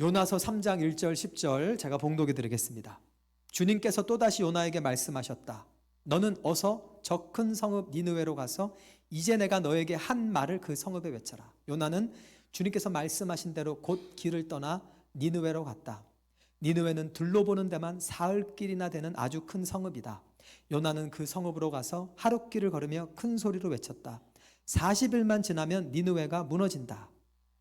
요나서 3장 1절 10절 제가 봉독해 드리겠습니다. 주님께서 또다시 요나에게 말씀하셨다. 너는 어서 저 큰 성읍 니느웨로 가서 이제 내가 너에게 한 말을 그 성읍에 외쳐라. 요나는 주님께서 말씀하신 대로 곧 길을 떠나 니느웨로 갔다. 니느웨는 둘러보는 데만 사흘길이나 되는 아주 큰 성읍이다. 요나는 그 성읍으로 가서 하룻길을 걸으며 큰 소리로 외쳤다. 40일만 지나면 니느웨가 무너진다.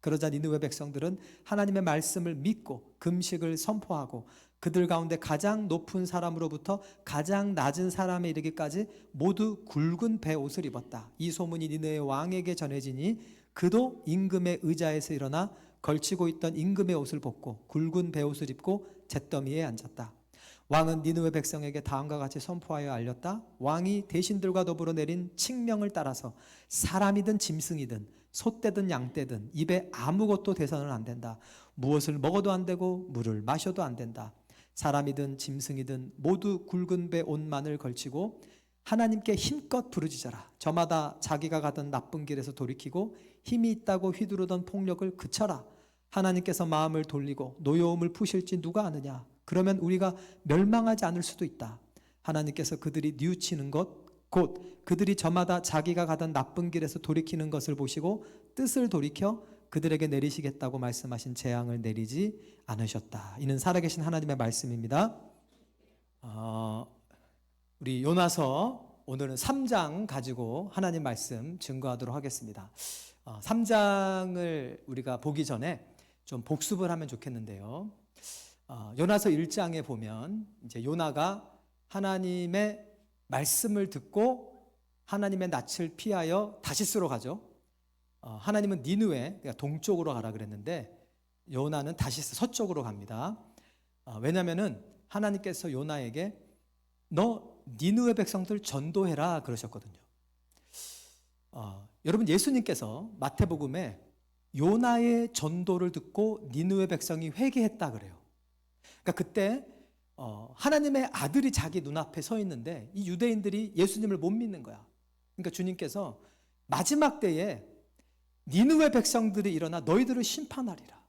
그러자 니느웨 백성들은 하나님의 말씀을 믿고 금식을 선포하고 그들 가운데 가장 높은 사람으로부터 가장 낮은 사람에 이르기까지 모두 굵은 베옷을 입었다. 이 소문이 니느웨 왕에게 전해지니 그도 임금의 의자에서 일어나 걸치고 있던 임금의 옷을 벗고 굵은 베옷을 입고 잿더미에 앉았다. 왕은 니느웨 백성에게 다음과 같이 선포하여 알렸다. 왕이 대신들과 더불어 내린 칙명을 따라서 사람이든 짐승이든 소떼든 양떼든 입에 아무것도 대서는 안 된다. 무엇을 먹어도 안 되고 물을 마셔도 안 된다. 사람이든 짐승이든 모두 굵은 배 옷만을 걸치고 하나님께 힘껏 부르짖어라. 저마다 자기가 가던 나쁜 길에서 돌이키고 힘이 있다고 휘두르던 폭력을 그쳐라. 하나님께서 마음을 돌리고 노여움을 푸실지 누가 아느냐. 그러면 우리가 멸망하지 않을 수도 있다. 하나님께서 그들이 뉘우치는 것 곧 그들이 저마다 자기가 가던 나쁜 길에서 돌이키는 것을 보시고 뜻을 돌이켜 그들에게 내리시겠다고 말씀하신 재앙을 내리지 않으셨다. 이는 살아계신 하나님의 말씀입니다. 우리 요나서 오늘은 3장 가지고 하나님 말씀 증거하도록 하겠습니다. 3장을 우리가 보기 전에 좀 복습을 하면 좋겠는데요. 요나서 1장에 보면 이제 요나가 하나님의 말씀을 듣고 하나님의 낯을 피하여 다시스로 가죠. 하나님은 니느웨, 그러니까 동쪽으로 가라 그랬는데 요나는 다시스 서쪽으로 갑니다. 왜냐하면은 하나님께서 요나에게 너 니느웨 백성들 전도해라 그러셨거든요. 여러분 예수님께서 마태복음에 요나의 전도를 듣고 니느웨 백성이 회개했다 그래요. 그러니까 그때 하나님의 아들이 자기 눈앞에 서 있는데 이 유대인들이 예수님을 못 믿는 거야. 그러니까 주님께서 마지막 때에 니느웨 백성들이 일어나 너희들을 심판하리라.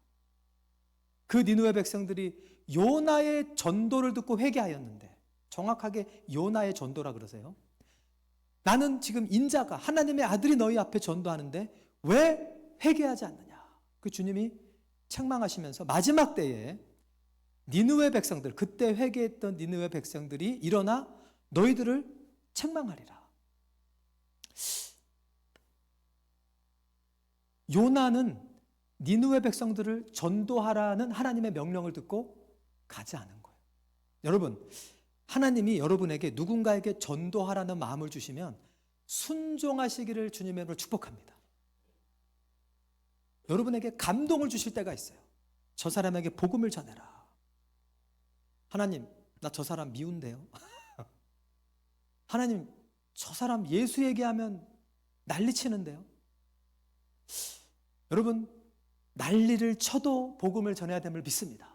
그 니느웨 백성들이 요나의 전도를 듣고 회개하였는데 정확하게 요나의 전도라 그러세요. 나는 지금 인자가 하나님의 아들이 너희 앞에 전도하는데 왜 회개하지 않느냐. 그 주님이 책망하시면서 마지막 때에 니느웨 백성들, 그때 회개했던 니느웨 백성들이 일어나 너희들을 책망하리라. 요나는 니느웨 백성들을 전도하라는 하나님의 명령을 듣고 가지 않은 거예요. 여러분, 하나님이 여러분에게 누군가에게 전도하라는 마음을 주시면 순종하시기를 주님의 이름으로 축복합니다. 여러분에게 감동을 주실 때가 있어요. 저 사람에게 복음을 전해라. 하나님, 나 저 사람 미운데요. 하나님, 저 사람 예수 얘기하면 난리치는데요. 여러분, 난리를 쳐도 복음을 전해야 됨을 믿습니다.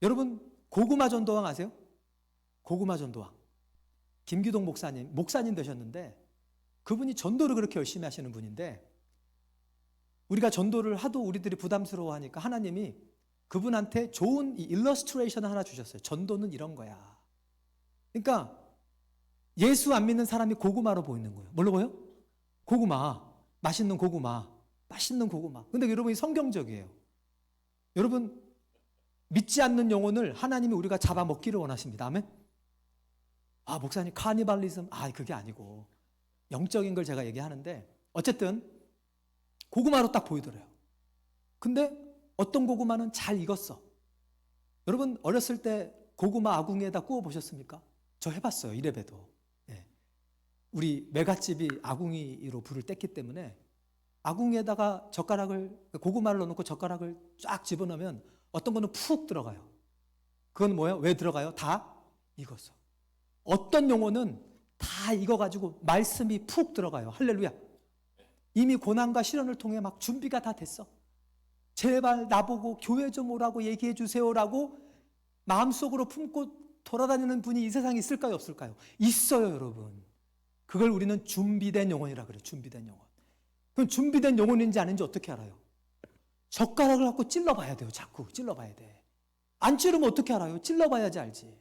여러분, 고구마 전도왕 아세요? 고구마 전도왕. 김기동 목사님 되셨는데 그분이 전도를 그렇게 열심히 하시는 분인데 우리가 전도를 하도 우리들이 부담스러워하니까 하나님이 그분한테 좋은 일러스트레이션을 하나 주셨어요. 전도는 이런 거야. 그러니까 예수 안 믿는 사람이 고구마로 보이는 거예요. 뭘로 보여? 고구마. 맛있는 고구마. 맛있는 고구마. 근데 여러분, 이 성경적이에요. 여러분, 믿지 않는 영혼을 하나님이 우리가 잡아먹기를 원하십니다. 아멘? 목사님, 카니발리즘. 그게 아니고 영적인 걸 제가 얘기하는데 어쨌든 고구마로 딱 보이더래요. 근데 어떤 고구마는 잘 익었어. 여러분, 어렸을 때 고구마 아궁이에다 구워 보셨습니까? 저 해봤어요. 이래봬도. 우리 매갓집이 아궁이로 불을 뗐기 때문에 아궁이에다가 고구마를 넣어놓고 젓가락을 쫙 집어넣으면 어떤 거는 푹 들어가요. 그건 뭐예요? 왜 들어가요? 다 익어서. 어떤 용어는 다 익어가지고 말씀이 푹 들어가요. 할렐루야. 이미 고난과 시련을 통해 막 준비가 다 됐어. 제발 나보고 교회 좀 오라고 얘기해 주세요라고 마음속으로 품고 돌아다니는 분이 이 세상에 있을까요? 없을까요? 있어요, 여러분. 그걸 우리는 준비된 영혼이라 그래요. 준비된 영혼. 그럼 준비된 영혼인지 아닌지 어떻게 알아요? 젓가락을 갖고 찔러봐야 돼요. 자꾸 찔러봐야 돼. 안 찌르면 어떻게 알아요? 찔러봐야지 알지.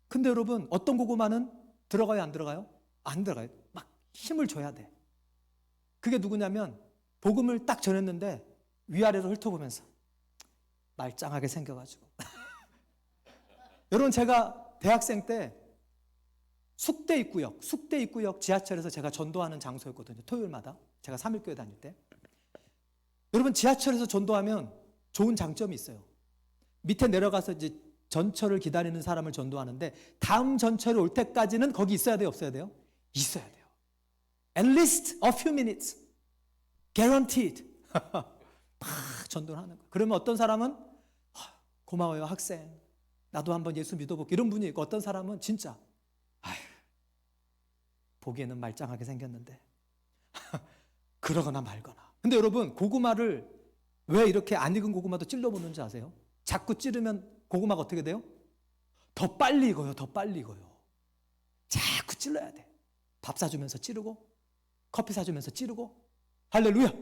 근데 여러분, 어떤 고구마는 들어가요, 안 들어가요? 안 들어가요. 막 힘을 줘야 돼. 그게 누구냐면 복음을 딱 전했는데 위아래로 훑어보면서 말짱하게 생겨가지고 여러분, 제가 대학생 때 숙대 입구역 지하철에서 제가 전도하는 장소였거든요. 토요일마다 제가 3일교회 다닐 때. 여러분, 지하철에서 전도하면 좋은 장점이 있어요. 밑에 내려가서 이제 전철을 기다리는 사람을 전도하는데 다음 전철이 올 때까지는 거기 있어야 돼요, 없어야 돼요? 있어야 돼요. At least a few minutes. Guaranteed. 막 전도를 하는 거예요. 그러면 어떤 사람은 고마워요, 학생. 나도 한번 예수 믿어볼게. 이런 분이 있고, 어떤 사람은 진짜 보기에는 말짱하게 생겼는데 그러거나 말거나. 근데 여러분, 고구마를 왜 이렇게 안 익은 고구마도 찔러보는지 아세요? 자꾸 찌르면 고구마가 어떻게 돼요? 더 빨리 익어요. 더 빨리 익어요. 자꾸 찔러야 돼. 밥 사주면서 찌르고, 커피 사주면서 찌르고, 할렐루야,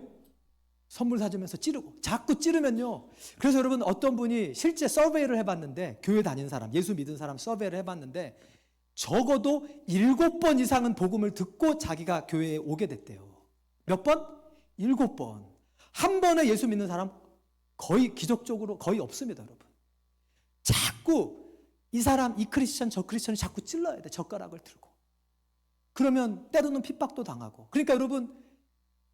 선물 사주면서 찌르고, 자꾸 찌르면요. 그래서 여러분, 어떤 분이 실제 서베이를 해봤는데, 교회 다닌 사람, 예수 믿은 사람 서베이를 해봤는데 적어도 7번 이상은 복음을 듣고 자기가 교회에 오게 됐대요. 몇 번? 7번. 한 번에 예수 믿는 사람 거의 기적적으로 거의 없습니다, 여러분. 자꾸 이 사람, 이 크리스천, 저 크리스천이 자꾸 찔러야 돼, 젓가락을 들고. 그러면 때로는 핍박도 당하고. 그러니까 여러분,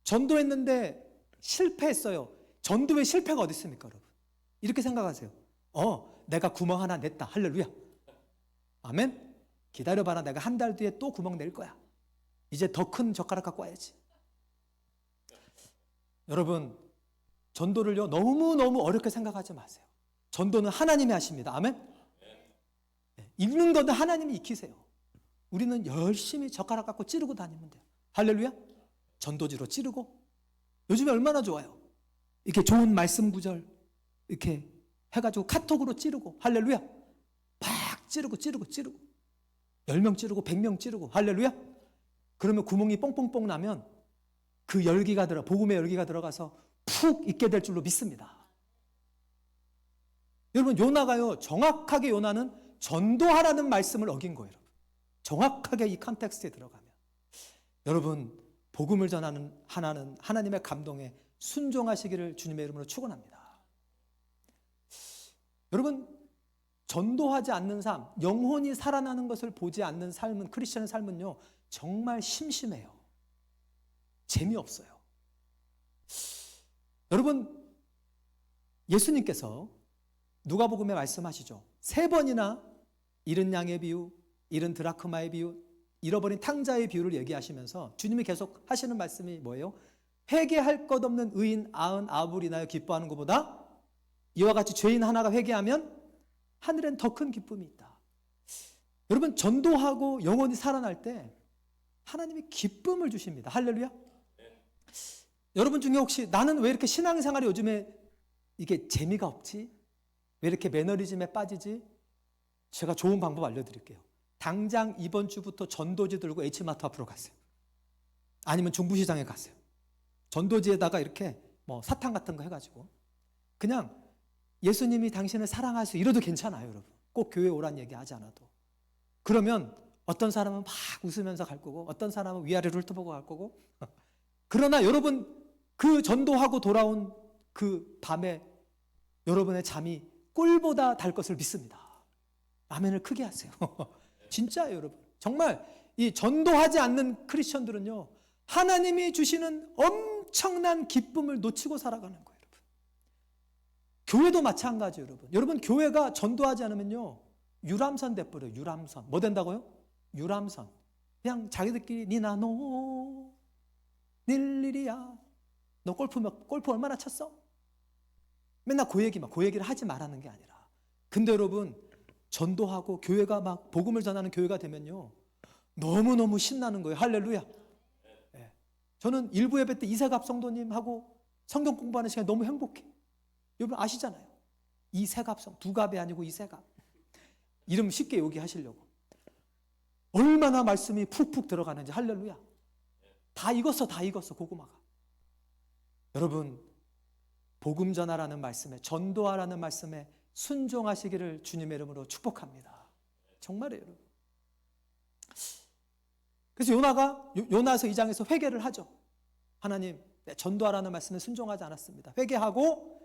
전도했는데 실패했어요. 전도에 실패가 어디 있습니까, 여러분? 이렇게 생각하세요. 내가 구멍 하나 냈다. 할렐루야. 아멘. 기다려봐라. 내가 한 달 뒤에 또 구멍 낼 거야. 이제 더 큰 젓가락 갖고 와야지. 여러분, 전도를요, 너무너무 어렵게 생각하지 마세요. 전도는 하나님이 하십니다. 아멘. 읽는 것도 하나님이 익히세요. 우리는 열심히 젓가락 갖고 찌르고 다니면 돼요. 할렐루야. 전도지로 찌르고. 요즘에 얼마나 좋아요. 이렇게 좋은 말씀 구절 이렇게 해가지고 카톡으로 찌르고. 할렐루야. 팍 찌르고 10명 찌르고 100명 찌르고. 할렐루야. 그러면 구멍이 뽕뽕뽕 나면 그 열기가 복음의 열기가 들어가서 푹 있게 될 줄로 믿습니다. 여러분, 요나가요, 정확하게 요나는 전도하라는 말씀을 어긴 거예요. 여러분. 정확하게 이 컨텍스트에 들어가면 여러분, 복음을 전하는 하나님의 감동에 순종하시기를 주님의 이름으로 축원합니다. 여러분, 전도하지 않는 삶, 영혼이 살아나는 것을 보지 않는 삶은, 크리스천의 삶은요, 정말 심심해요. 재미없어요. 여러분, 예수님께서 누가복음에 말씀하시죠. 3번이나 잃은 양의 비유, 잃은 드라크마의 비유, 잃어버린 탕자의 비유를 얘기하시면서 주님이 계속 하시는 말씀이 뭐예요? 회개할 것 없는 의인 99을 인하여 기뻐하는 것보다 이와 같이 죄인 하나가 회개하면 하늘엔 더 큰 기쁨이 있다. 여러분, 전도하고 영혼이 살아날 때 하나님이 기쁨을 주십니다. 할렐루야. 여러분 중에 혹시 나는 왜 이렇게 신앙생활이 요즘에 이게 재미가 없지? 왜 이렇게 매너리즘에 빠지지? 제가 좋은 방법 알려드릴게요. 당장 이번 주부터 전도지 들고 H마트 앞으로 가세요. 아니면 중부시장에 가세요. 전도지에다가 이렇게 뭐 사탕 같은 거 해가지고 그냥 예수님이 당신을 사랑하세요 이러도 괜찮아요, 여러분. 꼭 교회 오란 얘기 하지 않아도. 그러면 어떤 사람은 막 웃으면서 갈 거고, 어떤 사람은 위아래로 훑어보고 갈 거고. 그러나 여러분, 그 전도하고 돌아온 그 밤에 여러분의 잠이 꿀보다 달 것을 믿습니다. 아멘을 크게 하세요. 진짜예요, 여러분. 정말 이 전도하지 않는 크리스천들은요, 하나님이 주시는 엄청난 기쁨을 놓치고 살아가는 거예요, 여러분. 교회도 마찬가지예요, 여러분. 여러분, 교회가 전도하지 않으면요, 유람선 돼버려요. 유람선. 뭐 된다고요? 유람선. 그냥 자기들끼리 니나 노 닐일이야. 너 골프 얼마나 쳤어? 맨날 그 얘기를 하지 말라는 게 아니라. 근데 여러분, 전도하고 교회가 막 복음을 전하는 교회가 되면요, 너무너무 신나는 거예요. 할렐루야. 네. 저는 일부 예배 때 이세갑 성도님하고 성경 공부하는 시간이 너무 행복해. 여러분 아시잖아요. 이세갑성, 두 갑이 아니고 이세갑. 이름 쉽게 여기 하시려고. 얼마나 말씀이 푹푹 들어가는지. 할렐루야. 다 익었어 고구마가. 여러분, 복음 전하라는 말씀에, 전도하라는 말씀에 순종하시기를 주님의 이름으로 축복합니다. 정말이에요, 여러분. 그래서 요나서 2장에서 회개를 하죠. 하나님, 전도하라는 말씀에 순종하지 않았습니다. 회개하고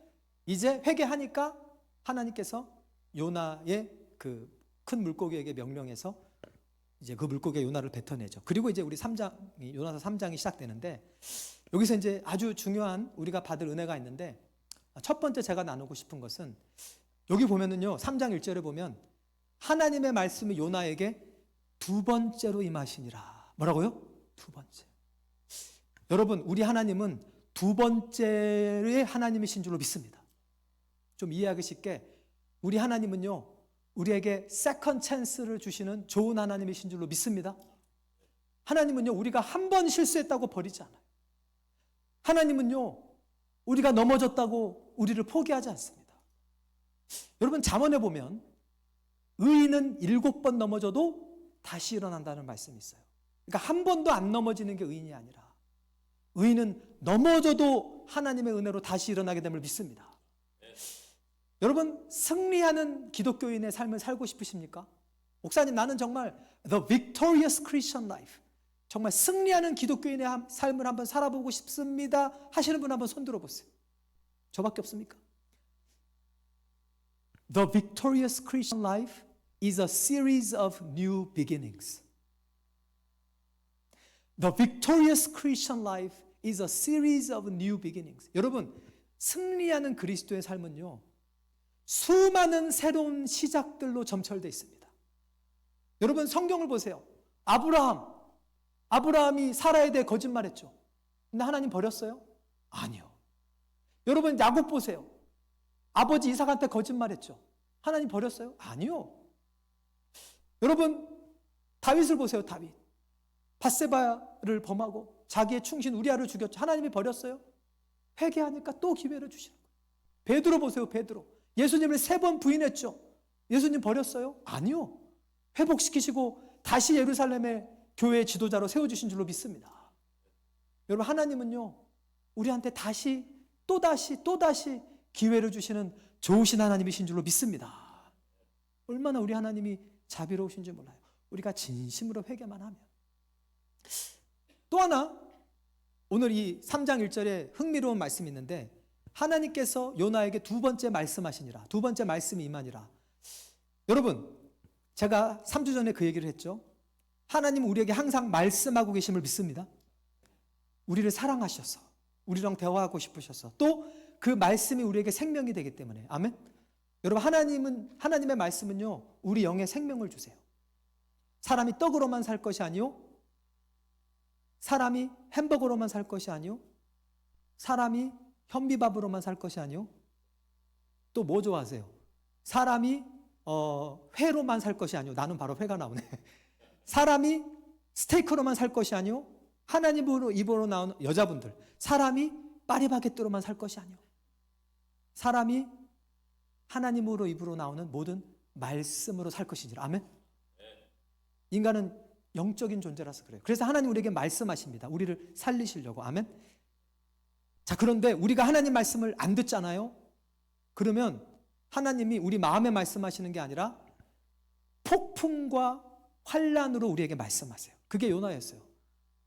이제 회개하니까 하나님께서 요나의 그 큰 물고기에게 명령해서 이제 그 물고기에 요나를 뱉어내죠. 그리고 이제 우리 요나서 3장이 시작되는데, 여기서 이제 아주 중요한 우리가 받을 은혜가 있는데, 첫 번째 제가 나누고 싶은 것은 여기 보면은요, 3장 1절에 보면 하나님의 말씀이 요나에게 두 번째로 임하시니라. 뭐라고요? 두 번째. 여러분, 우리 하나님은 두 번째의 하나님이신 줄로 믿습니다. 좀 이해하기 쉽게, 우리 하나님은요, 우리에게 세컨드 찬스를 주시는 좋은 하나님이신 줄로 믿습니다. 하나님은요, 우리가 한 번 실수했다고 버리지 않아요. 하나님은요, 우리가 넘어졌다고 우리를 포기하지 않습니다. 여러분, 잠언에 보면 의인은 7번 넘어져도 다시 일어난다는 말씀이 있어요. 그러니까 한 번도 안 넘어지는 게 의인이 아니라, 의인은 넘어져도 하나님의 은혜로 다시 일어나게 됨을 믿습니다. 여러분, 승리하는 기독교인의 삶을 살고 싶으십니까? 목사님, 나는 정말 the victorious Christian life, 정말 승리하는 기독교인의 삶을 한번 살아보고 싶습니다 하시는 분 한번 손 들어보세요. 저밖에 없습니까? The victorious Christian life is a series of new beginnings. The victorious Christian life is a series of new beginnings. 여러분, 승리하는 그리스도의 삶은요, 수많은 새로운 시작들로 점철되어 있습니다. 여러분, 성경을 보세요. 아브라함이 사라에 대해 거짓말했죠. 근데 하나님 버렸어요? 아니요. 여러분, 야곱 보세요. 아버지 이삭한테 거짓말했죠. 하나님 버렸어요? 아니요. 여러분, 다윗을 보세요. 다윗 밧세바를 범하고 자기의 충신 우리아를 죽였죠. 하나님이 버렸어요? 회개하니까 또 기회를 주시는 거예요. 베드로 보세요. 베드로 예수님을 3번 부인했죠. 예수님 버렸어요? 아니요. 회복시키시고 다시 예루살렘의 교회의 지도자로 세워주신 줄로 믿습니다. 여러분, 하나님은요, 우리한테 또다시 기회를 주시는 좋으신 하나님이신 줄로 믿습니다. 얼마나 우리 하나님이 자비로우신지 몰라요. 우리가 진심으로 회개만 하면. 또 하나, 오늘 이 3장 1절에 흥미로운 말씀이 있는데, 하나님께서 요나에게 두 번째 말씀하시니라, 두 번째 말씀이 임하니라. 여러분, 제가 3주 전에 그 얘기를 했죠. 하나님은 우리에게 항상 말씀하고 계심을 믿습니다. 우리를 사랑하셔서, 우리랑 대화하고 싶으셔서, 또 그 말씀이 우리에게 생명이 되기 때문에. 아멘. 여러분, 하나님의 말씀은요, 우리 영에 생명을 주세요. 사람이 떡으로만 살 것이 아니요, 사람이 햄버거로만 살 것이 아니요, 사람이 현미밥으로만 살 것이 아니요, 또 뭐 좋아하세요? 사람이 회로만 살 것이 아니요, 나는 바로 회가 나오네. 사람이 스테이크로만 살 것이 아니요, 하나님으로 입으로 나오는 여자분들, 사람이 파리바게뜨로만 살 것이 아니요, 사람이 하나님으로 입으로 나오는 모든 말씀으로 살 것이니라. 아멘. 인간은 영적인 존재라서 그래요. 그래서 하나님 우리에게 말씀하십니다. 우리를 살리시려고. 아멘. 자, 그런데 우리가 하나님 말씀을 안 듣잖아요. 그러면 하나님이 우리 마음에 말씀하시는 게 아니라 폭풍과 환란으로 우리에게 말씀하세요. 그게 요나였어요.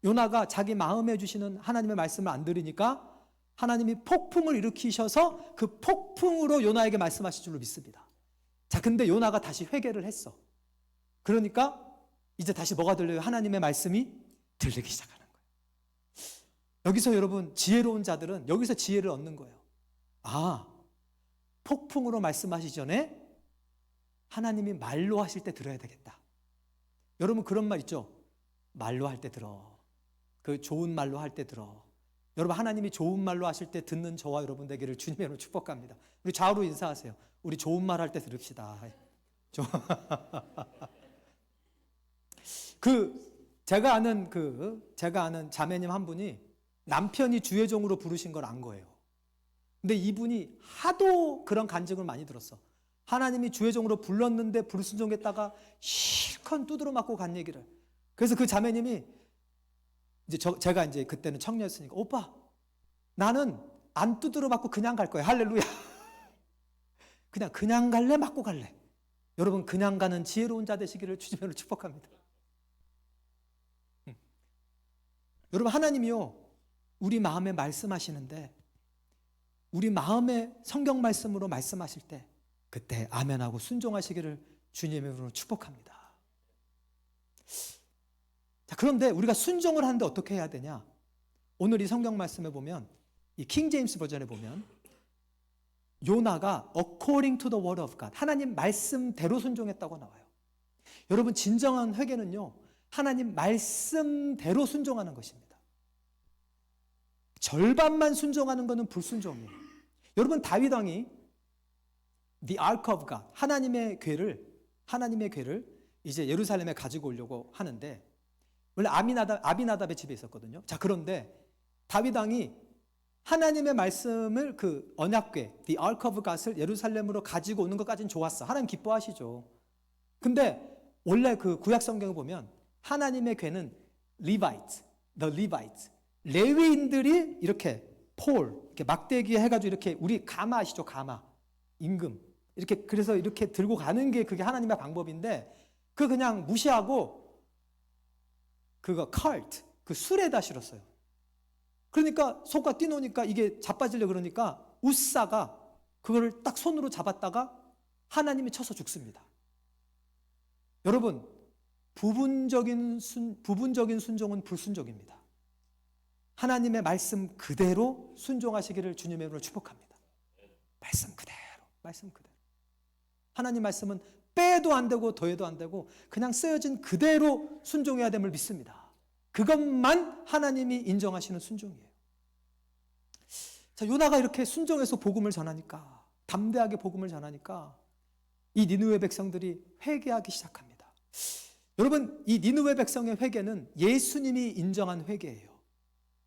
요나가 자기 마음에 주시는 하나님의 말씀을 안 들으니까 하나님이 폭풍을 일으키셔서 그 폭풍으로 요나에게 말씀하실 줄로 믿습니다. 자, 근데 요나가 다시 회개를 했어. 그러니까 이제 다시 뭐가 들려요? 하나님의 말씀이 들리기 시작하는 거예요. 여기서 여러분, 지혜로운 자들은 여기서 지혜를 얻는 거예요. 아, 폭풍으로 말씀하시기 전에 하나님이 말로 하실 때 들어야 되겠다. 여러분, 그런 말 있죠? 말로 할 때 들어. 그 좋은 말로 할 때 들어. 여러분, 하나님이 좋은 말로 하실 때 듣는 저와 여러분 되기를 주님의 이름으로 축복합니다. 우리 좌우로 인사하세요. 우리 좋은 말 할 때 들읍시다. 제가 아는 자매님 한 분이 남편이 주의종으로 부르신 걸 안 거예요. 근데 이분이 하도 그런 간증을 많이 들었어. 하나님이 주의종으로 불렀는데 불순종했다가 실컷 두드러 맞고 간 얘기를. 그래서 그 자매님이 제가 그때는 청년이었으니까, 오빠, 나는 안 두드려 맞고 그냥 갈 거예요. 할렐루야. 그냥 갈래 맞고 갈래. 여러분 그냥 가는 지혜로운 자 되시기를 주님으로 축복합니다. 여러분 하나님이요 우리 마음에 말씀하시는데 우리 마음에 성경 말씀으로 말씀하실 때 그때 아멘하고 순종하시기를 주님으로 축복합니다. 자, 그런데 우리가 순종을 하는데 어떻게 해야 되냐? 오늘 이 성경 말씀에 보면 이 킹 제임스 버전에 보면 요나가 according to the word of God 하나님 말씀대로 순종했다고 나와요. 여러분 진정한 회개는요 하나님 말씀대로 순종하는 것입니다. 절반만 순종하는 것은 불순종이에요. 여러분 다윗 왕이 the ark of God 하나님의 궤를 이제 예루살렘에 가지고 오려고 하는데 원래 아비나답의 집에 있었거든요. 자 그런데 다윗 왕이 하나님의 말씀을 그 언약궤 the ark of God을 예루살렘으로 가지고 오는 것까지는 좋았어. 하나님 기뻐하시죠. 근데 원래 그 구약 성경을 보면 하나님의 궤는 Levites, the Levites 레위인들이 이렇게 이렇게 막대기 해가지고 이렇게 우리 가마 아시죠? 가마, 임금 이렇게 그래서 이렇게 들고 가는 게 그게 하나님의 방법인데 그 그냥 무시하고 그거 카트 그 술에다 실었어요. 그러니까 소가 뛰노니까 이게 자빠지려 그러니까 우사가 그거를 딱 손으로 잡았다가 하나님이 쳐서 죽습니다. 여러분 부분적인 순종은 불순종입니다. 하나님의 말씀 그대로 순종하시기를 주님의 이름으로 축복합니다. 말씀 그대로. 하나님 말씀은 빼도 안 되고 더해도 안 되고 그냥 쓰여진 그대로 순종해야 됨을 믿습니다. 그것만 하나님이 인정하시는 순종이에요. 자, 요나가 이렇게 순종해서 복음을 전하니까 담대하게 복음을 전하니까 이 니느웨 백성들이 회개하기 시작합니다. 여러분 이 니느웨 백성의 회개는 예수님이 인정한 회개예요.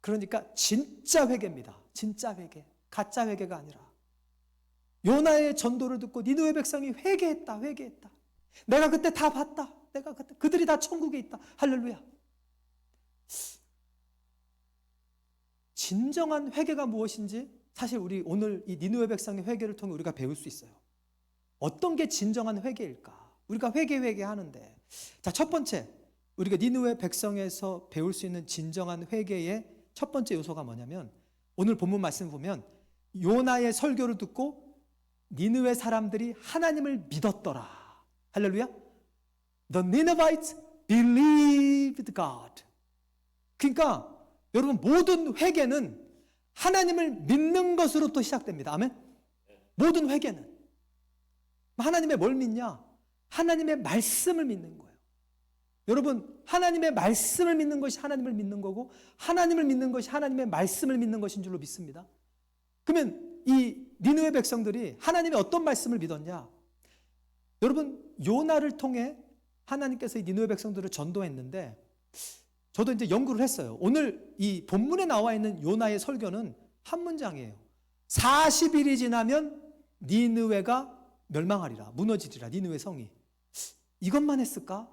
그러니까 진짜 회개입니다. 진짜 회개. 가짜 회개가 아니라 요나의 전도를 듣고 니느웨 백성이 회개했다. 내가 그때 다 봤다. 내가 그때 그들이 다 천국에 있다. 할렐루야. 진정한 회개가 무엇인지 사실 우리 오늘 이 니느웨 백성의 회개를 통해 우리가 배울 수 있어요. 어떤 게 진정한 회개일까? 우리가 회개하는데 자, 첫 번째 우리가 니느웨 백성에서 배울 수 있는 진정한 회개의 첫 번째 요소가 뭐냐면 오늘 본문 말씀 보면 요나의 설교를 듣고 니느웨 사람들이 하나님을 믿었더라. 할렐루야. The Ninevites believed God. 그러니까 여러분 모든 회개는 하나님을 믿는 것으로부터 시작됩니다. 아멘. 모든 회개는 하나님의 뭘 믿냐? 하나님의 말씀을 믿는 거예요. 여러분 하나님의 말씀을 믿는 것이 하나님을 믿는 거고 하나님을 믿는 것이 하나님의 말씀을 믿는 것인 줄로 믿습니다. 그러면 이 니느웨 백성들이 하나님의 어떤 말씀을 믿었냐? 여러분 요나를 통해 하나님께서 이 니느웨 백성들을 전도했는데 저도 이제 연구를 했어요. 오늘 이 본문에 나와 있는 요나의 설교는 한 문장이에요. 40일이 지나면 니느웨가 멸망하리라, 무너지리라, 니느웨 성이. 이것만 했을까?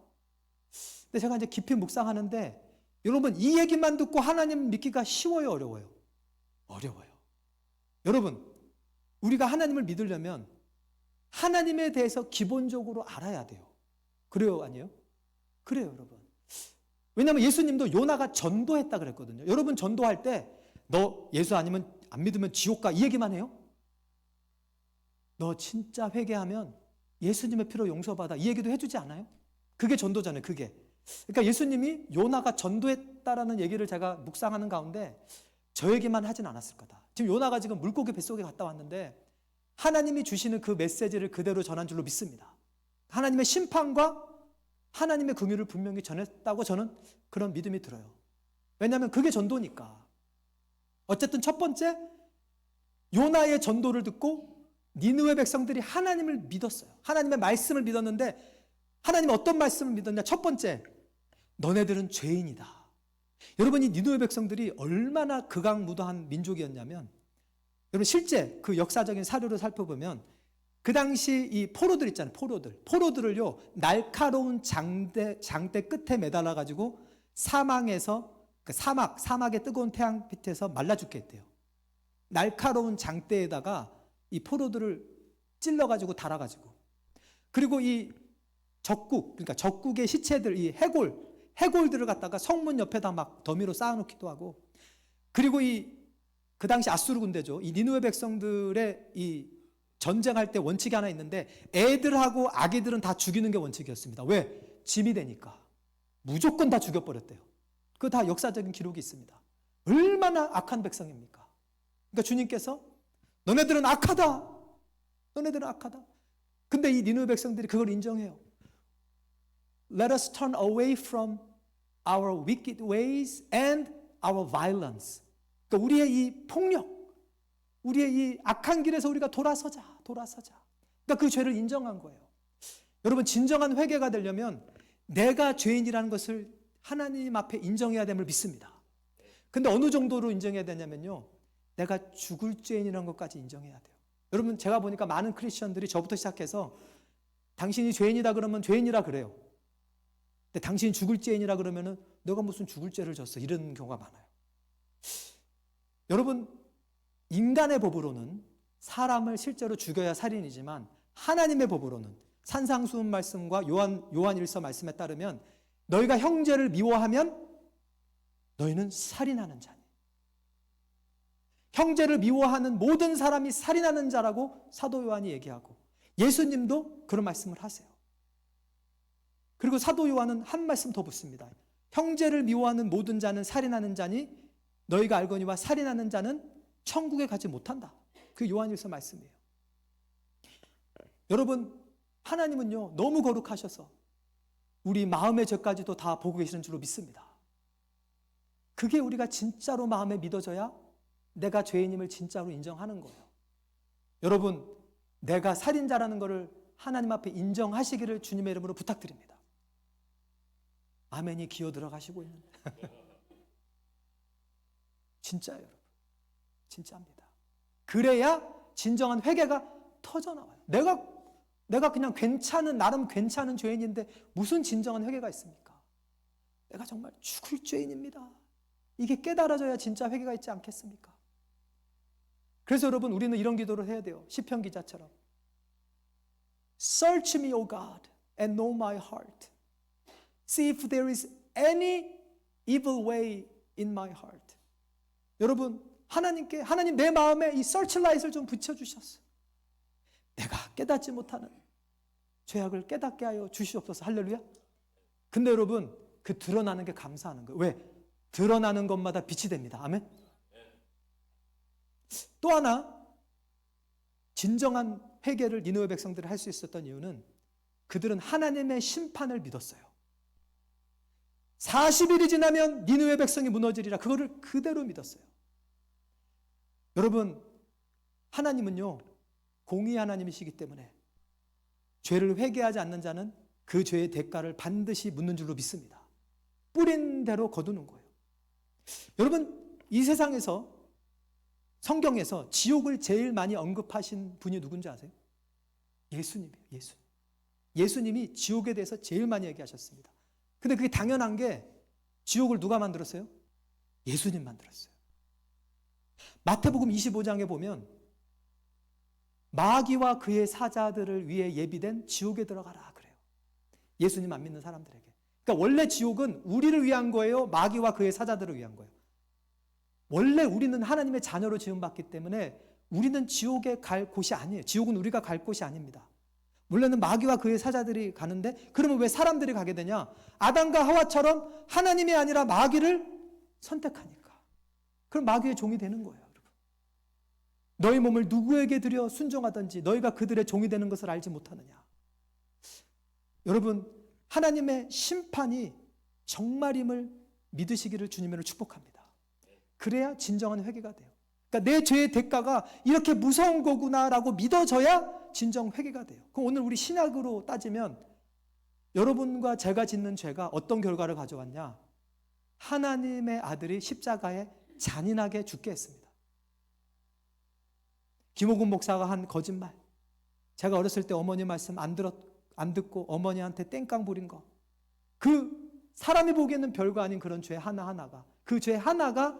근데 제가 이제 깊이 묵상하는데 여러분 이 얘기만 듣고 하나님 믿기가 쉬워요, 어려워요? 어려워요. 여러분 우리가 하나님을 믿으려면 하나님에 대해서 기본적으로 알아야 돼요. 그래요, 아니에요? 그래요, 여러분. 왜냐하면 예수님도 요나가 전도했다 그랬거든요. 여러분 전도할 때 너 예수 아니면 안 믿으면 지옥 가 이 얘기만 해요? 너 진짜 회개하면 예수님의 피로 용서받아 이 얘기도 해주지 않아요? 그게 전도잖아요. 그게. 그러니까 예수님이 요나가 전도했다라는 얘기를 제가 묵상하는 가운데 저 얘기만 하진 않았을 거다. 지금 요나가 지금 물고기 뱃속에 갔다 왔는데 하나님이 주시는 그 메시지를 그대로 전한 줄로 믿습니다. 하나님의 심판과 하나님의 긍휼을 분명히 전했다고 저는 그런 믿음이 들어요. 왜냐하면 그게 전도니까. 어쨌든 첫 번째 요나의 전도를 듣고 니느웨 백성들이 하나님을 믿었어요. 하나님의 말씀을 믿었는데 하나님 어떤 말씀을 믿었냐? 첫 번째, 너네들은 죄인이다. 여러분 이 니느웨 백성들이 얼마나 극악무도한 민족이었냐면 여러분 실제 그 역사적인 사료를 살펴보면 그 당시 이 포로들 있잖아요. 포로들을요 날카로운 장대 끝에 매달아 가지고 사막의 뜨거운 태양 밑에서 말라 죽게 했대요. 날카로운 장대에다가 이 포로들을 찔러가지고 달아가지고, 그리고 이 적국, 그러니까 적국의 시체들, 이 해골들을 갖다가 성문 옆에다 막 더미로 쌓아놓기도 하고, 그리고 그 당시 아수르 군대죠. 이 니느웨 백성들의 이 전쟁할 때 원칙이 하나 있는데, 애들하고 아기들은 다 죽이는 게 원칙이었습니다. 왜? 짐이 되니까. 무조건 다 죽여버렸대요. 그거 다 역사적인 기록이 있습니다. 얼마나 악한 백성입니까? 그러니까 주님께서 너네들은 악하다. 너네들은 악하다. 근데 이 니느웨 백성들이 그걸 인정해요. Let us turn away from our wicked ways and our violence. 그러니까 우리의 이 폭력, 우리의 이 악한 길에서 우리가 돌아서자. 그러니까 그 죄를 인정한 거예요. 여러분, 진정한 회개가 되려면 내가 죄인이라는 것을 하나님 앞에 인정해야 됨을 믿습니다. 근데 어느 정도로 인정해야 되냐면요, 내가 죽을 죄인이라는 것까지 인정해야 돼요. 여러분, 제가 보니까 많은 크리스천들이 저부터 시작해서 당신이 죄인이다 그러면 죄인이라 그래요. 근데 당신이 죽을 죄인이라 그러면은 너가 무슨 죽을 죄를 졌어, 이런 경우가 많아요. 여러분, 인간의 법으로는 사람을 실제로 죽여야 살인이지만 하나님의 법으로는 산상수훈 말씀과 요한일서 말씀에 따르면 너희가 형제를 미워하면 너희는 살인하는 자니. 형제를 미워하는 모든 사람이 살인하는 자라고 사도 요한이 얘기하고, 예수님도 그런 말씀을 하세요. 그리고 사도 요한은 한 말씀 더 붙습니다. 형제를 미워하는 모든 자는 살인하는 자니 너희가 알거니와 살인하는 자는 천국에 가지 못한다. 그 요한일서 말씀이에요. 여러분, 하나님은요 너무 거룩하셔서 우리 마음의 죄까지도 다 보고 계시는 줄로 믿습니다. 그게 우리가 진짜로 마음에 믿어져야 내가 죄인임을 진짜로 인정하는 거예요. 여러분, 내가 살인자라는 것을 하나님 앞에 인정하시기를 주님의 이름으로 부탁드립니다. 아멘이 기어 들어가시고 있는 진짜예요, 여러분. 진짜입니다. 그래야 진정한 회개가 터져나와요. 내가 그냥 나름 괜찮은 죄인인데 무슨 진정한 회개가 있습니까? 내가 정말 죽을 죄인입니다. 이게 깨달아져야 진짜 회개가 있지 않겠습니까? 그래서 여러분, 우리는 이런 기도를 해야 돼요. 시편 기자처럼. Search me, O God, and know my heart. See if there is any evil way in my heart. 여러분, 하나님 내 마음에 이 서치라이트를 좀 붙여주셨어요. 내가 깨닫지 못하는 죄악을 깨닫게 하여 주시옵소서. 할렐루야. 근데 여러분, 그 드러나는 게 감사하는 거예요. 왜? 드러나는 것마다 빛이 됩니다. 아멘. 또 하나 진정한 회개를 니느웨 백성들이 할 수 있었던 이유는 그들은 하나님의 심판을 믿었어요. 40일이 지나면 니느웨 백성이 무너지리라. 그거를 그대로 믿었어요. 여러분, 하나님은요 공의 하나님이시기 때문에 죄를 회개하지 않는 자는 그 죄의 대가를 반드시 묻는 줄로 믿습니다. 뿌린 대로 거두는 거예요. 여러분, 이 세상에서 성경에서 지옥을 제일 많이 언급하신 분이 누군지 아세요? 예수님이에요. 예수님이 지옥에 대해서 제일 많이 얘기하셨습니다. 근데 그게 당연한 게 지옥을 누가 만들었어요? 예수님 만들었어요. 마태복음 25장에 보면 마귀와 그의 사자들을 위해 예비된 지옥에 들어가라 그래요. 예수님 안 믿는 사람들에게. 그러니까 원래 지옥은 우리를 위한 거예요? 마귀와 그의 사자들을 위한 거예요? 원래 우리는 하나님의 자녀로 지음받기 때문에 우리는 지옥에 갈 곳이 아니에요. 지옥은 우리가 갈 곳이 아닙니다. 원래는 마귀와 그의 사자들이 가는데, 그러면 왜 사람들이 가게 되냐? 아담과 하와처럼 하나님이 아니라 마귀를 선택하니까. 그럼 마귀의 종이 되는 거예요, 여러분. 너희 몸을 누구에게 드려 순종하든지 너희가 그들의 종이 되는 것을 알지 못하느냐. 여러분, 하나님의 심판이 정말임을 믿으시기를 주님으로 축복합니다. 그래야 진정한 회개가 돼요. 그러니까 내 죄의 대가가 이렇게 무서운 거구나라고 믿어져야 진정 회개가 돼요. 그럼 오늘 우리 신약으로 따지면 여러분과 제가 짓는 죄가 어떤 결과를 가져왔냐? 하나님의 아들이 십자가에 잔인하게 죽게 했습니다. 김호gun 목사가 한 거짓말, 제가 어렸을 때 어머니 말씀 안 듣고 어머니한테 땡깡 부린 거, 그 사람이 보기에는 별거 아닌 그런 죄 하나하나가, 그 죄 하나가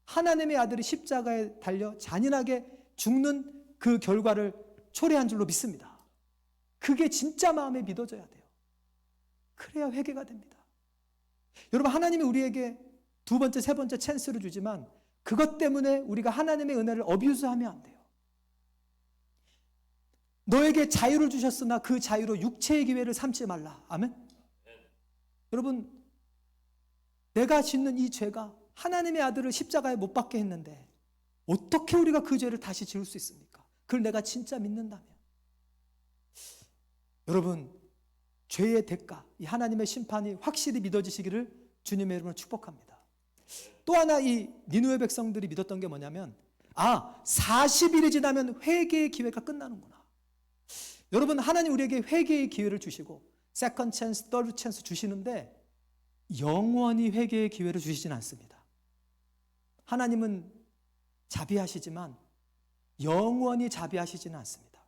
하나님의 아들이 십자가에 달려 잔인하게 죽는 그 결과를 초래한 줄로 믿습니다. 그게 진짜 마음에 믿어져야 돼요. 그래야 회개가 됩니다. 여러분, 하나님이 우리에게 두 번째, 세 번째 찬스를 주지만 그것 때문에 우리가 하나님의 은혜를 어뷰스하면 안 돼요. 너에게 자유를 주셨으나 그 자유로 육체의 기회를 삼지 말라. 아멘? 여러분, 내가 짓는 이 죄가 하나님의 아들을 십자가에 못 박게 했는데 어떻게 우리가 그 죄를 다시 지을 수 있습니까? 그걸 내가 진짜 믿는다면. 여러분, 죄의 대가, 이 하나님의 심판이 확실히 믿어지시기를 주님의 이름으로 축복합니다. 또 하나 이 니느웨 백성들이 믿었던 게 뭐냐면 40일이 지나면 회개의 기회가 끝나는구나. 여러분, 하나님 우리에게 회개의 기회를 주시고 세컨드 찬스, 더드 찬스 주시는데 영원히 회개의 기회를 주시진 않습니다. 하나님은 자비하시지만 영원히 자비하시지는 않습니다.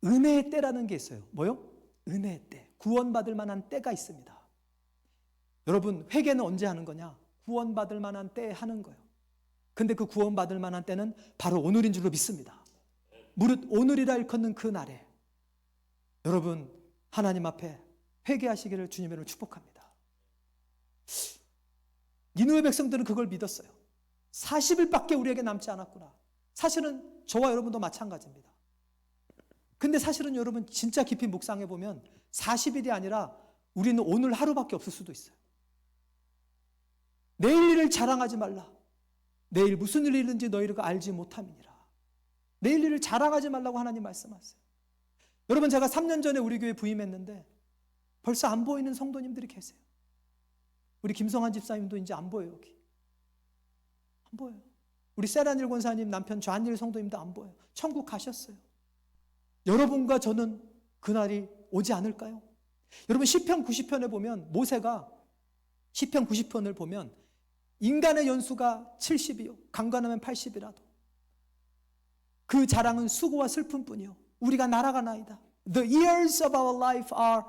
은혜의 때라는 게 있어요. 뭐요? 은혜의 때. 구원받을 만한 때가 있습니다. 여러분, 회개는 언제 하는 거냐? 구원받을 만한 때에 하는 거예요. 근데 그 구원받을 만한 때는 바로 오늘인 줄로 믿습니다. 무릇 오늘이라 일컫는 그 날에 여러분, 하나님 앞에 회개하시기를 주님으로 축복합니다. 니느웨 백성들은 그걸 믿었어요. 40일밖에 우리에게 남지 않았구나. 사실은 저와 여러분도 마찬가지입니다. 근데 사실은 여러분 진짜 깊이 묵상해 보면 40일이 아니라 우리는 오늘 하루밖에 없을 수도 있어요. 내일 일을 자랑하지 말라. 내일 무슨 일이 있는지 너희가 알지 못함이니라. 내일 일을 자랑하지 말라고 하나님 말씀하세요. 여러분, 제가 3년 전에 우리 교회 부임했는데 벌써 안 보이는 성도님들이 계세요. 우리 김성환 집사님도 이제 안 보여요. 여기 안 보여요. 우리 세라닐 권사님 남편 좌안일 성도님도 안 보여요. 천국 가셨어요. 여러분과 저는 그날이 오지 않을까요? 여러분, 시편 90편에 보면 모세가 시편 90편을 보면 인간의 연수가 70이요 강건하면 80이라도 그 자랑은 수고와 슬픔뿐이요 우리가 날아가나이다. The years of our life are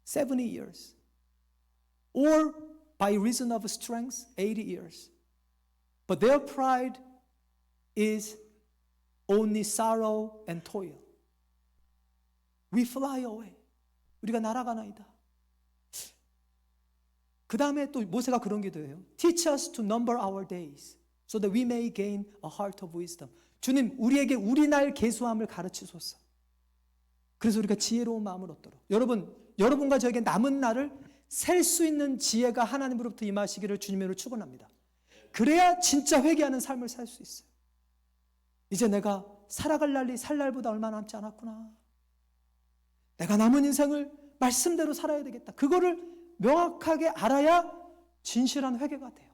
70 years or by reason of strength 80 years. But their pride is only sorrow and toil. We fly away. 우리가 날아가나이다. 그 다음에 또 모세가 그런 기도해요. Teach us to number our days so that we may gain a heart of wisdom. 주님, 우리에게 우리 날 계수함을 가르치소서. 그래서 우리가 지혜로운 마음을 얻도록. 여러분과 저에게 남은 날을 셀 수 있는 지혜가 하나님으로부터 임하시기를 주님으로 축원합니다. 그래야 진짜 회개하는 삶을 살 수 있어요. 이제 내가 살아갈 날이 살 날보다 얼마 남지 않았구나. 내가 남은 인생을 말씀대로 살아야 되겠다. 그거를 명확하게 알아야 진실한 회개가 돼요.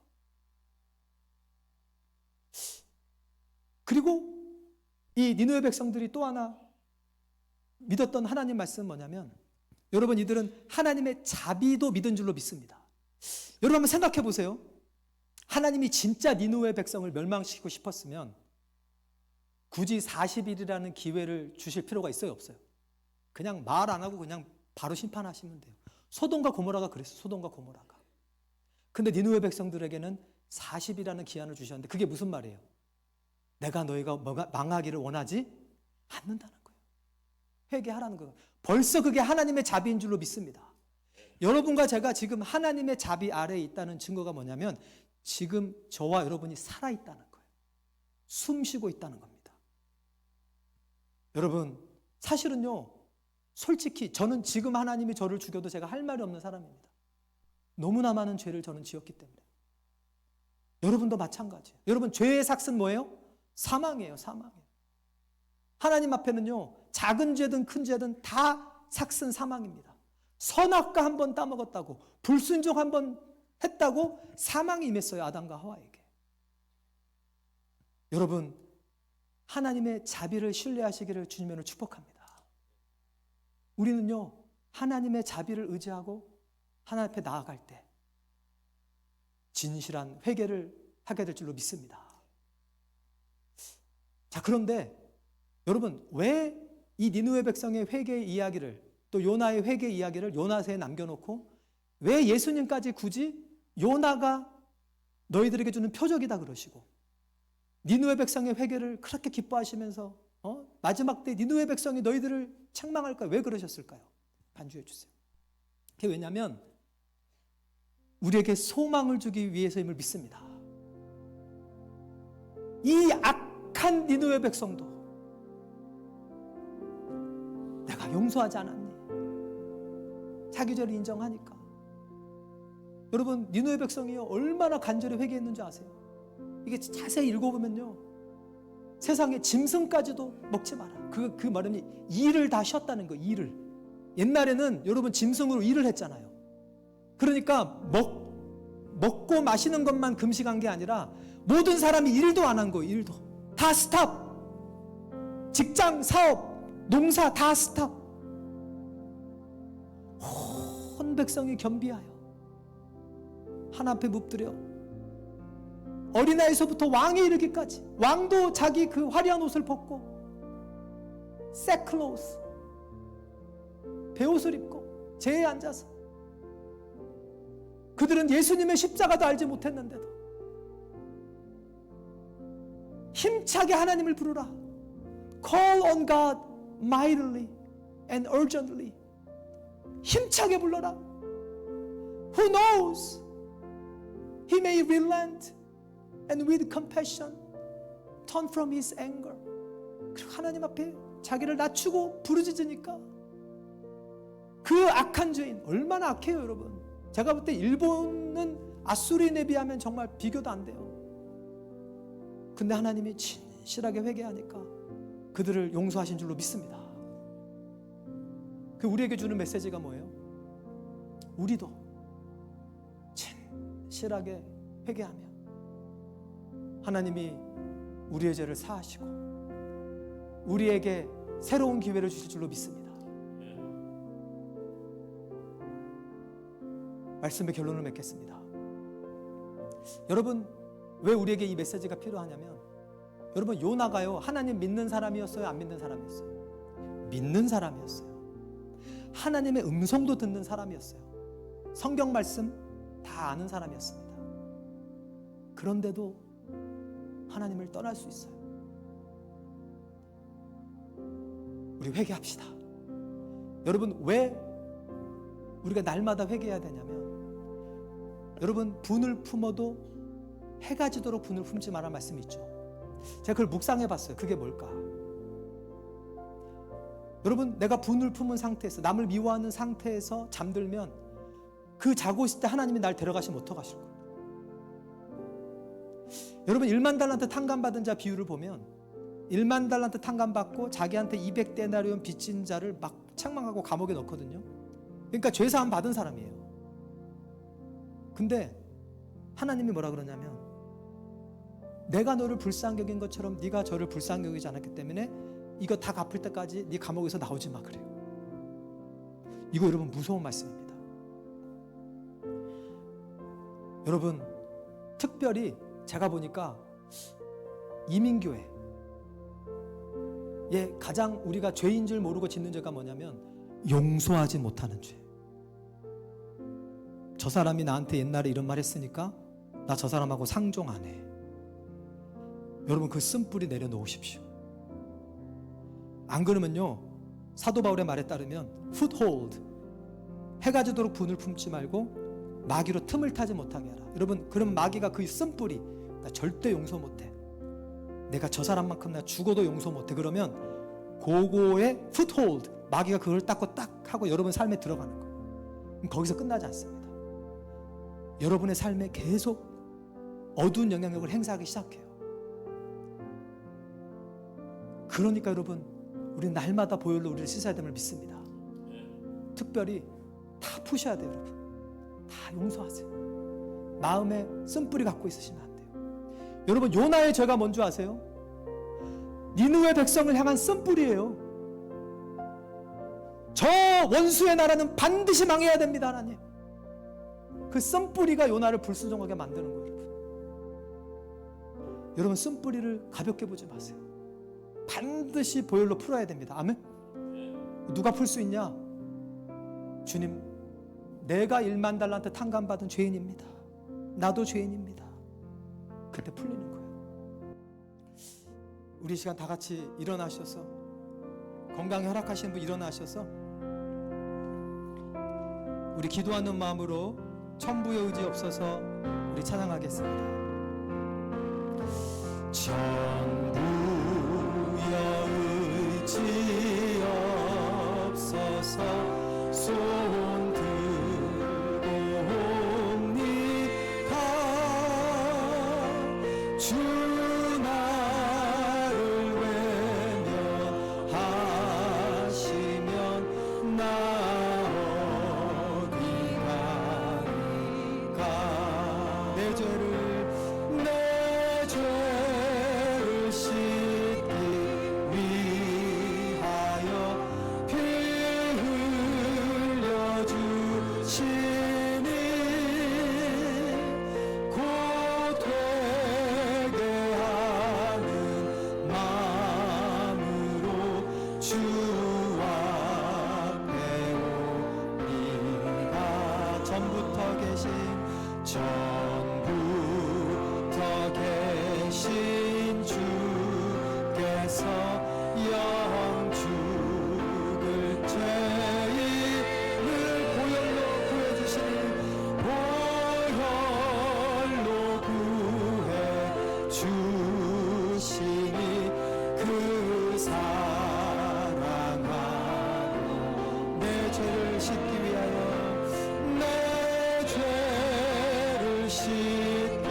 그리고 이 니느웨 백성들이 또 하나 믿었던 하나님 말씀은 뭐냐면 여러분, 이들은 하나님의 자비도 믿은 줄로 믿습니다. 여러분 한번 생각해 보세요. 하나님이 진짜 니느웨 백성을 멸망시키고 싶었으면 굳이 40일이라는 기회를 주실 필요가 있어요, 없어요? 그냥 말 안 하고 그냥 바로 심판하시면 돼요. 소돔과 고모라가 그랬어요. 소돔과 고모라가. 근데 니느웨 백성들에게는 40일이라는 기한을 주셨는데 그게 무슨 말이에요? 내가 너희가 망하기를 원하지 않는다는 거예요. 회개하라는 거예요. 벌써 그게 하나님의 자비인 줄로 믿습니다. 여러분과 제가 지금 하나님의 자비 아래에 있다는 증거가 뭐냐면 지금 저와 여러분이 살아있다는 거예요. 숨 쉬고 있다는 겁니다. 여러분, 사실은요, 솔직히 저는 지금 하나님이 저를 죽여도 제가 할 말이 없는 사람입니다. 너무나 많은 죄를 저는 지었기 때문에. 여러분도 마찬가지예요. 여러분, 죄의 삭은 뭐예요? 사망이에요. 사망이에요. 하나님 앞에는요, 작은 죄든 큰 죄든 다 삭은 사망입니다. 선악과 한 번 따먹었다고, 불순종 한 번 했다고 사망이 임했어요. 아담과 하와에게. 여러분, 하나님의 자비를 신뢰하시기를 주님으로 축복합니다. 우리는요, 하나님의 자비를 의지하고 하나님 앞에 나아갈 때 진실한 회개를 하게 될 줄로 믿습니다. 자, 그런데 여러분, 왜 이 니느웨 백성의 회개의 이야기를 또 요나의 회개 이야기를 요나서에 남겨놓고 왜 예수님까지 굳이 요나가 너희들에게 주는 표적이다 그러시고, 니느웨 백성의 회개를 그렇게 기뻐하시면서 마지막 때 니느웨 백성이 너희들을 책망할까요? 왜 그러셨을까요? 반주해 주세요. 그게 왜냐하면 우리에게 소망을 주기 위해서임을 믿습니다. 이 악한 니느웨 백성도 내가 용서하지 않았니? 자기 죄를 인정하니까. 여러분, 니느웨 백성이요 얼마나 간절히 회개했는지 아세요? 이게 자세히 읽어보면요, 세상에 짐승까지도 먹지 마라. 그 말은 일을 다 쉬었다는 거. 일을. 옛날에는 여러분 짐승으로 일을 했잖아요. 그러니까 먹고 마시는 것만 금식한 게 아니라 모든 사람이 일도 안 한 거예요. 일도 다 스탑. 직장, 사업, 농사 다 스탑. 온 백성이 겸비하여 하나 앞에 묵드려 어린아이서부터 왕에 이르기까지, 왕도 자기 그 화려한 옷을 벗고 색 클로스, 베옷을 입고 제에 앉아서, 그들은 예수님의 십자가도 알지 못했는데도 힘차게 하나님을 부르라. Call on God mightily and urgently. 힘차게 불러라. Who knows? He may relent and with compassion turn from his anger. 그리고 하나님 앞에 자기를 낮추고 부르짖으니까 그 악한 죄인, 얼마나 악해요 여러분. 제가 볼 때 일본은 아수리인에 비하면 정말 비교도 안 돼요. 근데 하나님이 진실하게 회개하니까 그들을 용서하신 줄로 믿습니다. 그 우리에게 주는 메시지가 뭐예요? 우리도 진실하게 회개하며 하나님이 우리의 죄를 사하시고 우리에게 새로운 기회를 주실 줄로 믿습니다. 말씀의 결론을 맺겠습니다. 여러분, 왜 우리에게 이 메시지가 필요하냐면, 여러분, 요나가요 하나님 믿는 사람이었어요? 안 믿는 사람이었어요? 믿는 사람이었어요. 하나님의 음성도 듣는 사람이었어요. 성경 말씀 다 아는 사람이었습니다. 그런데도 하나님을 떠날 수 있어요. 우리 회개합시다. 여러분, 왜 우리가 날마다 회개해야 되냐면, 여러분, 분을 품어도 해가 지도록 분을 품지 마라 말씀이 있죠. 제가 그걸 묵상해 봤어요. 그게 뭘까? 여러분, 내가 분을 품은 상태에서, 남을 미워하는 상태에서 잠들면 그 자고 있을 때 하나님이 날 데려가시면 어떡하실 거예요? 여러분, 1만 달란트 탕감받은 자 비유를 보면 1만 달란트 탕감받고 자기한테 200데나리온 빚진 자를 막 책망하고 감옥에 넣거든요. 그러니까 죄사함 받은 사람이에요. 근데 하나님이 뭐라 그러냐면, 내가 너를 불쌍히 여긴 것처럼 네가 저를 불쌍히 여기지 않았기 때문에 이거 다 갚을 때까지 네 감옥에서 나오지 마 그래요. 이거 여러분 무서운 말씀입니다. 여러분, 특별히 제가 보니까 이민교회 가장 우리가 죄인 줄 모르고 짓는 죄가 뭐냐면 용서하지 못하는 죄. 저 사람이 나한테 옛날에 이런 말 했으니까 나 저 사람하고 상종 안 해. 여러분, 그 쓴뿌리 내려놓으십시오. 안 그러면요, 사도 바울의 말에 따르면 foothold, 해가 지도록 분을 품지 말고 마귀로 틈을 타지 못하게 하라. 여러분, 그럼 마귀가 그 쓴뿌리, 나 절대 용서 못해, 내가 저 사람만큼 나 죽어도 용서 못해, 그러면 고고의 foothold, 마귀가 그걸 닦고 딱 하고 여러분 삶에 들어가는 거예요. 그럼 거기서 끝나지 않습니다. 여러분의 삶에 계속 어두운 영향력을 행사하기 시작해요. 그러니까 여러분, 우리는 날마다 보혈로 우리를 씻어야 됨을 믿습니다. 특별히 다 푸셔야 돼요. 여러분, 다 용서하세요. 마음에 쓴뿌리 갖고 있으시면 안 돼요. 여러분, 요나의 죄가 뭔지 아세요? 니느웨 백성을 향한 쓴뿌리예요. 저 원수의 나라는 반드시 망해야 됩니다. 하나님, 그 쓴뿌리가 요나를 불순종하게 만드는 거예요. 여러분, 쓴뿌리를 가볍게 보지 마세요. 반드시 보혈로 풀어야 됩니다. 아멘? 누가 풀 수 있냐? 주님, 내가 1만 달란트 탕감받은 죄인입니다. 나도 죄인입니다. 그때 풀리는 거예요. 우리 시간 다 같이 일어나셔서, 건강이 허락하시는 분 일어나셔서 우리 기도하는 마음으로 천부의 의지 없어서 우리 찬양하겠습니다. 천부의 의지 없어서 손 들고 옵니다. 주 나를 외면하시면 나 어디 가리까. 내 죄를 씻기 위하여 피 흘려주시니 곧 되게 하는 마음으로 주 앞에 옵니다. 전부터 계신 주께서 영죽을 죄인을 보혈로 구해주시니 보혈로 구해주시니 그 사랑하로 내 죄를 씻기 위하여 내 죄를 씻기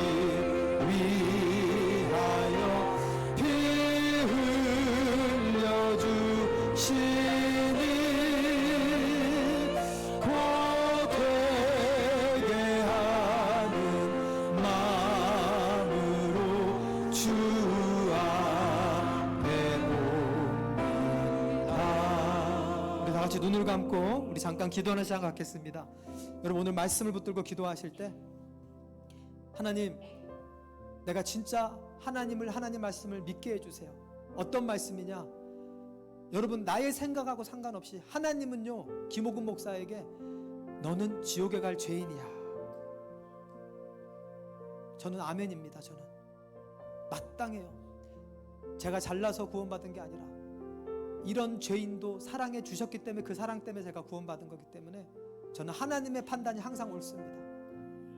위하여 피 흘려주시니 곧 되게 하는 마음으로 주 앞에 옵니다. 우리 다 같이 눈을 감고 우리 잠깐 기도하는 시간 갖겠습니다. 여러분, 오늘 말씀을 붙들고 기도하실 때 하나님, 내가 진짜 하나님 말씀을 믿게 해주세요. 어떤 말씀이냐? 여러분, 나의 생각하고 상관없이 하나님은요, 김호근 목사에게 너는 지옥에 갈 죄인이야. 저는 아멘입니다. 저는 마땅해요. 제가 잘나서 구원받은 게 아니라 이런 죄인도 사랑해 주셨기 때문에, 그 사랑 때문에 제가 구원받은 거기 때문에 저는 하나님의 판단이 항상 옳습니다.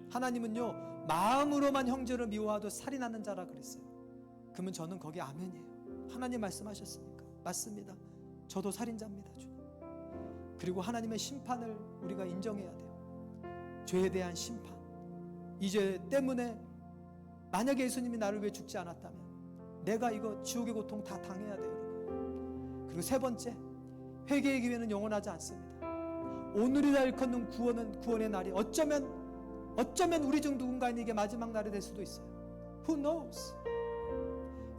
하나님은요, 마음으로만 형제를 미워하도 살인하는 자라 그랬어요. 그러면 저는 거기 아멘이에요. 하나님 말씀하셨으니까 맞습니다. 저도 살인자입니다, 주님. 그리고 하나님의 심판을 우리가 인정해야 돼요. 죄에 대한 심판. 이 죄 때문에 만약에 예수님이 나를 위해 죽지 않았다면 내가 이거 지옥의 고통 다 당해야 돼요, 여러분. 그리고 세 번째, 회개의 기회는 영원하지 않습니다. 오늘이라 일컫는 구원은 구원의 날이 어쩌면 우리 중 누군가에게 마지막 날이 될 수도 있어요. Who knows?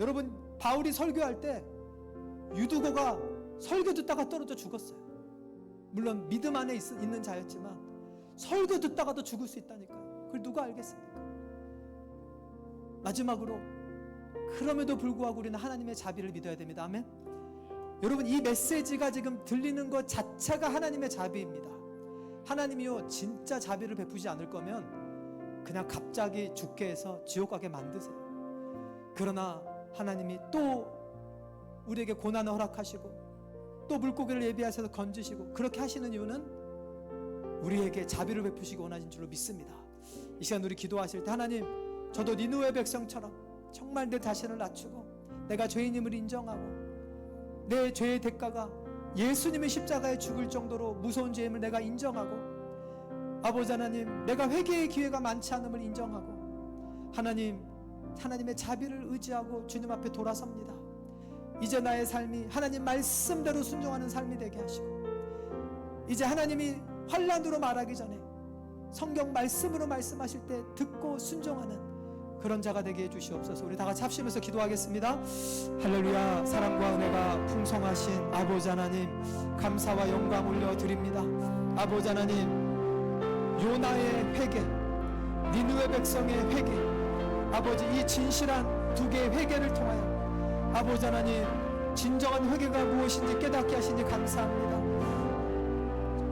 여러분, 바울이 설교할 때 유두고가 설교 듣다가 떨어져 죽었어요. 물론 믿음 안에 있는 자였지만 설교 듣다가도 죽을 수 있다니까요. 그걸 누가 알겠습니까? 마지막으로, 그럼에도 불구하고 우리는 하나님의 자비를 믿어야 됩니다. 아멘. 여러분, 이 메시지가 지금 들리는 것 자체가 하나님의 자비입니다. 하나님이요, 진짜 자비를 베푸지 않을 거면 그냥 갑자기 죽게 해서 지옥 가게 만드세요. 그러나 하나님이 또 우리에게 고난을 허락하시고 또 물고기를 예비하셔서 건지시고 그렇게 하시는 이유는 우리에게 자비를 베푸시기 원하신 줄로 믿습니다. 이 시간 우리 기도하실 때, 하나님, 저도 니느웨 백성처럼 정말 내 자신을 낮추고 내가 죄인임을 인정하고 내 죄의 대가가 예수님의 십자가에 죽을 정도로 무서운 죄임을 내가 인정하고, 아버지 하나님, 내가 회개의 기회가 많지 않음을 인정하고 하나님의 자비를 의지하고 주님 앞에 돌아섭니다. 이제 나의 삶이 하나님 말씀대로 순종하는 삶이 되게 하시고, 이제 하나님이 환난으로 말하기 전에 성경 말씀으로 말씀하실 때 듣고 순종하는 그런 자가 되게 해주시옵소서. 우리 다 같이 합심해서 기도하겠습니다. 할렐루야. 사랑과 은혜가 풍성하신 아버지 하나님, 감사와 영광 올려드립니다. 아버지 하나님, 요나의 회개, 니느웨 백성의 회개, 아버지, 이 진실한 두 개의 회개를 통하여 아버지 하나님, 진정한 회개가 무엇인지 깨닫게 하시니 감사합니다.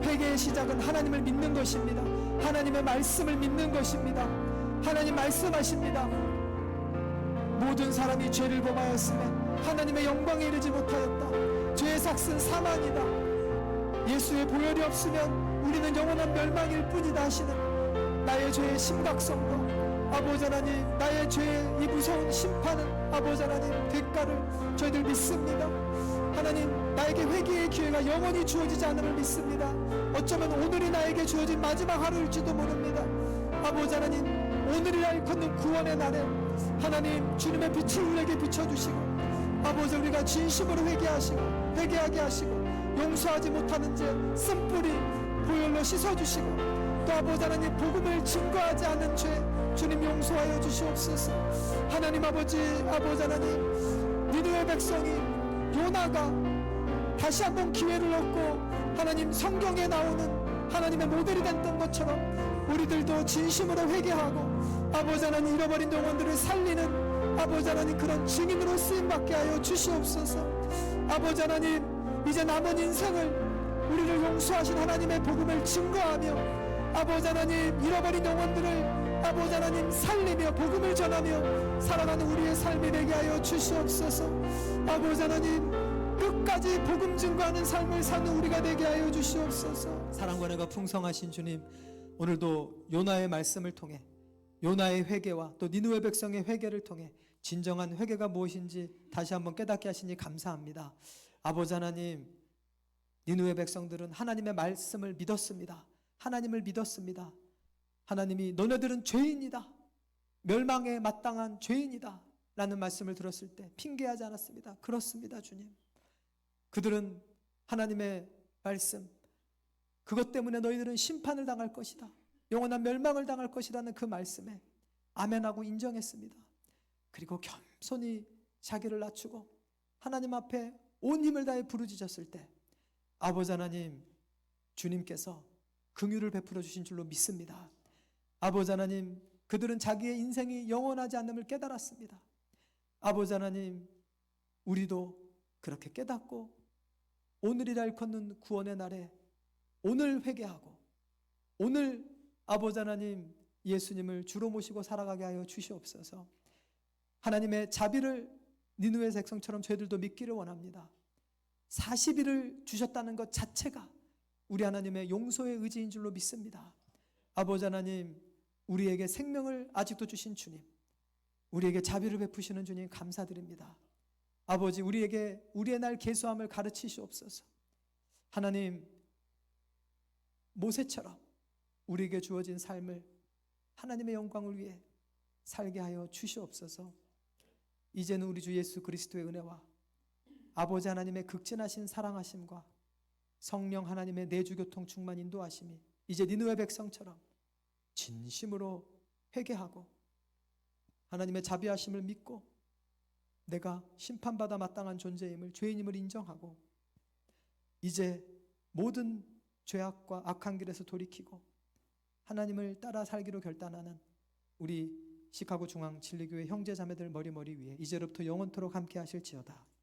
회개의 시작은 하나님을 믿는 것입니다. 하나님의 말씀을 믿는 것입니다. 하나님 말씀하십니다. 모든 사람이 죄를 범하였으며 하나님의 영광에 이르지 못하였다. 죄의 삭은 사망이다. 예수의 보혈이 없으면 우리는 영원한 멸망일 뿐이다 하시는 나의 죄의 심각성과 아버지 하나님 나의 죄의 이 무서운 심판은 아버지 하나님 대가를 저희들 믿습니다. 하나님 나에게 회개의 기회가 영원히 주어지지 않음을 믿습니다. 어쩌면 오늘이 나에게 주어진 마지막 하루일지도 모릅니다. 아버지 하나님 오늘이라 일컫는 구원의 날에 하나님 주님의 빛을 우리에게 비춰주시고 아버지 우리가 진심으로 회개하게 하시고 용서하지 못하는 죄 쓴뿌리 보혈로 씻어주시고 또 아버지 하나님 복음을 증거하지 않은 죄 주님 용서하여 주시옵소서. 하나님 아버지 하나님 니느웨 백성이 요나가 다시 한번 기회를 얻고 하나님 성경에 나오는 하나님의 모델이 됐던 것처럼 우리들도 진심으로 회개하고 아버지 하나님 잃어버린 영혼들을 살리는 아버지 하나님 그런 증인으로 쓰임받게 하여 주시옵소서. 아버지 하나님 이제 남은 인생을 우리를 용서하신 하나님의 복음을 증거하며 아버지 하나님 잃어버린 영혼들을 아버지 하나님 살리며 복음을 전하며 살아가는 우리의 삶이 되게 하여 주시옵소서. 아버지 하나님 끝까지 복음 증거하는 삶을 사는 우리가 되게 하여 주시옵소서. 사랑과 은혜가 풍성하신 주님 오늘도 요나의 말씀을 통해 요나의 회개와 또 니느웨 백성의 회개를 통해 진정한 회개가 무엇인지 다시 한번 깨닫게 하시니 감사합니다. 아버지 하나님 니느웨 백성들은 하나님의 말씀을 믿었습니다. 하나님을 믿었습니다. 하나님이 너네들은 죄인이다. 멸망에 마땅한 죄인이다. 라는 말씀을 들었을 때 핑계하지 않았습니다. 그렇습니다, 주님. 그들은 하나님의 말씀, 그것 때문에 너희들은 심판을 당할 것이다. 영원한 멸망을 당할 것이라는 그 말씀에 아멘하고 인정했습니다. 그리고 겸손히 자기를 낮추고 하나님 앞에 온 힘을 다해 부르짖었을 때 아버지 하나님 주님께서 긍휼을 베풀어 주신 줄로 믿습니다. 아버지 하나님 그들은 자기의 인생이 영원하지 않음을 깨달았습니다. 아버지 하나님 우리도 그렇게 깨닫고 오늘이라 일컫는 구원의 날에 오늘 회개하고 오늘 아버지 하나님 예수님을 주로 모시고 살아가게 하여 주시옵소서. 하나님의 자비를 니느웨 백성처럼 저희들도 믿기를 원합니다. 40일을 주셨다는 것 자체가 우리 하나님의 용서의 의지인 줄로 믿습니다. 아버지 하나님 우리에게 생명을 아직도 주신 주님, 우리에게 자비를 베푸시는 주님 감사드립니다. 아버지 우리에게 우리의 날 계수함을 가르치시옵소서. 하나님 모세처럼 우리에게 주어진 삶을 하나님의 영광을 위해 살게 하여 주시옵소서. 이제는 우리 주 예수 그리스도의 은혜와 아버지 하나님의 극진하신 사랑하심과 성령 하나님의 내주교통 충만 인도하심이 이제 니느웨 백성처럼 진심으로 회개하고 하나님의 자비하심을 믿고 내가 심판받아 마땅한 존재임을 죄인임을 인정하고 이제 모든 죄악과 악한 길에서 돌이키고 하나님을 따라 살기로 결단하는 우리 시카고 중앙 진리교회 형제 자매들 머리 위에 이제로부터 영원토록 함께 하실지어다.